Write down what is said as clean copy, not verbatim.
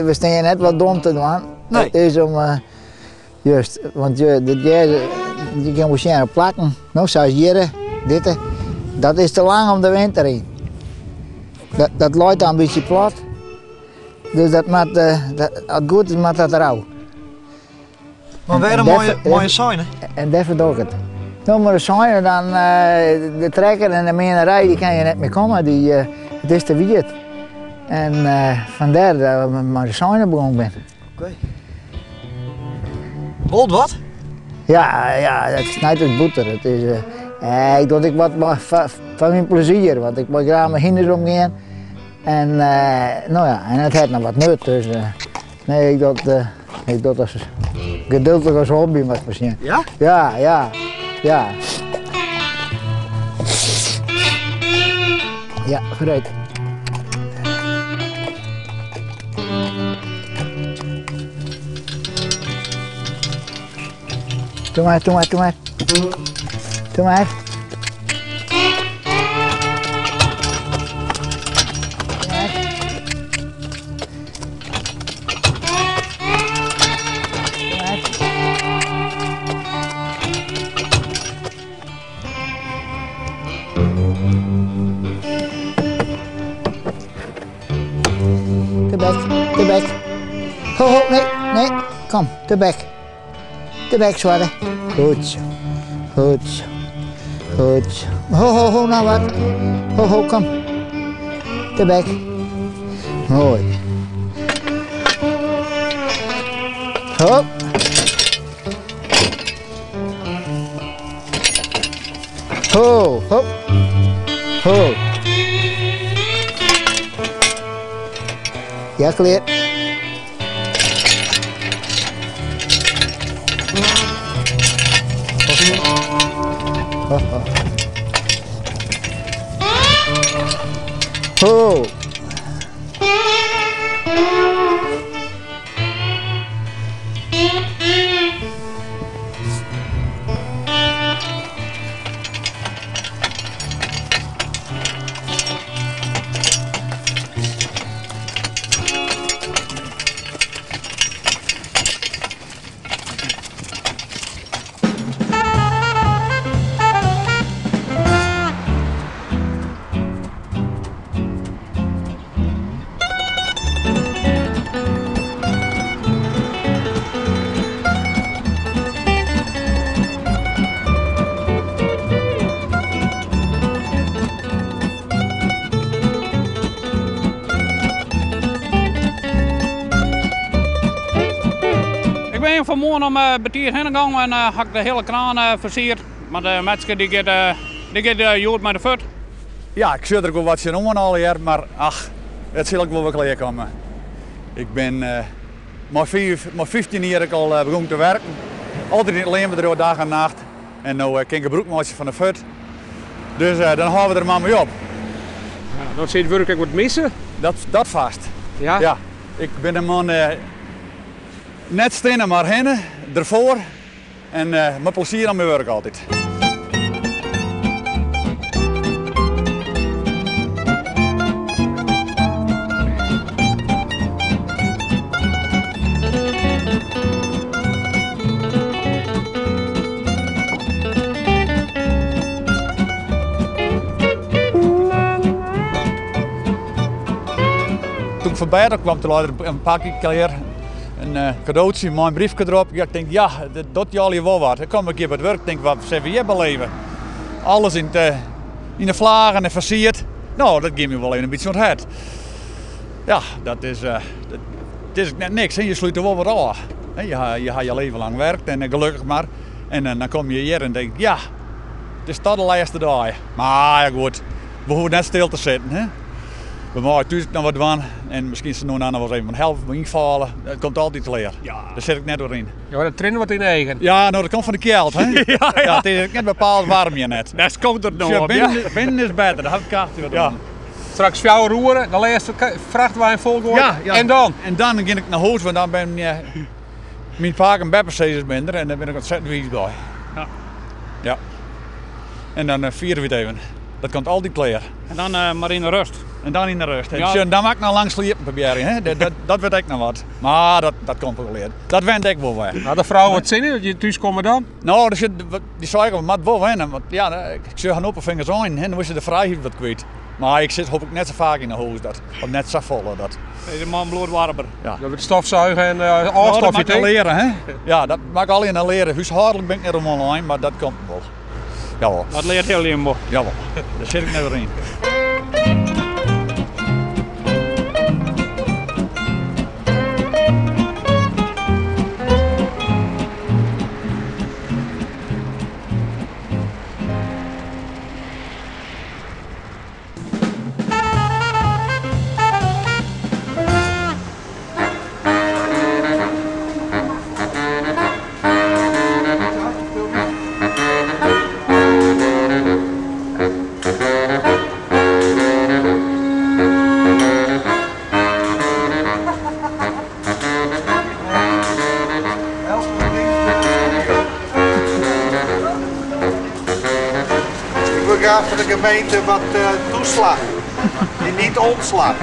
we staan net wat dom te doen. Nee. Het is om, juist, want je kan misschien plakken, nou zoals hier, dit, dat is te lang om de winter in. Dat loopt dan een beetje plat. Dus dat moet, als het goed is, moet dat rauw. Maar weer een mooie sign, hè? En daarvoor doe ik het. Nou, maar de sign, dan de trekker en de menerij, die kan je net meer komen. Het is te wierd. En vandaar dat we maar de sign begonnen ben. Oké. Rolt wat? Ja, het is niet uit boter. Het is, ik doe het wat van mijn plezier, want ik moet graag met hinders omgaan. En, nou ja, en het heeft nog wat nut, dus nee, ik doe het als geduldig als hobby met misschien. Ja? Ja. Ja, vooruit. Doe maar. De bek. Ho, nee, kom, de bek. De bek, zwarte. Goed zo. Ho, nou wat. Ho, kom. De bek. Mooi. Hop. Ho. Ja, clear. Ho. Ik ben vanmorgen om betier heen gegaan en had de hele kraan versierd. Maar de Metzger die gaat jood met de voet. Ja, ik zit er wel wat zin om al jaar, maar ach, het zal ook wel weer komen. Ik ben maar 15 jaar al begonnen te werken. Altijd in het leven, dag en nacht. En nu kan ik een broekmaatje van de voet. Dus dan houden we er maar mee op. Ja, dan zit werk ik wat missen. Dat vast. Ja? Ja, ik ben een man net stenen maar heen, ervoor. En met plezier aan mijn werk altijd. Toen ik voorbij kwam, te later een paar keer een cadeautje, mijn briefje erop. Ja, ik denk, ja, dat jullie wel wat. Ik kom een keer bij het werk, ik denk, wat zijn we hier beleven? Alles in de vlagen en versierd. Nou, dat geeft me wel even een beetje onthead. Ja, dat is net niks. Hè? Je sluit er wel wat aan. Je hebt je leven lang werkt en gelukkig maar. En dan kom je hier en denk, ja, het is tot de laatste dag. Maar ja goed, we hoeven net stil te zitten. Hè? We maken thuis nog wat van en misschien ze nog wel even een helft invallen. Het komt altijd leer. Ja. Daar zit ik net doorheen. Ja, dat trainen wat in eigen. Ja, nou dat komt van de kelt, hè? Ja. Het is net bepaald warm hier net. Dat komt er nog Dus op, binnen is beter, dat heb ik achter wat Ja. doen. Straks fjouwen roeren, de laatste vrachtwagen vol gooien. Ja. En dan? En dan ging ik naar huis, want dan ben mijn paak en beppersezes minder en dan ben ik ontzettend wies bij. Ja. En dan vieren we het even. Dat komt altijd leer. En dan maar in de rust. En dan in de rug. Ja. Dus, dan mag ik nog lang sliepen proberen. Hè? Dat weet ik nog wat. Maar dat komt wel weer. Dat wend ik wel weer. Had de vrouw wat zin in dat je thuis komt dan? Nou, dus die zei ik maar wel wennen. Want ja, ik zou gaan openvingers aan en dan was je de vrijheid wat kwijt. Maar ik zit hoop ik net zo vaak in de huis dat. Of net zo vol dat. Deze man bloedwarmer. Dat we het stofzuigen en Nou, dat afstofje mag ik nog leren, hè? Ja, dat mag ik alleen nog leren. Huishoudelijk ben ik net online, maar dat komt wel. Jawel, Dat leert heel liefde. jawel. Daar zit ik net weer in. Ik wil graag van de gemeente wat toeslag. Die niet ontslag.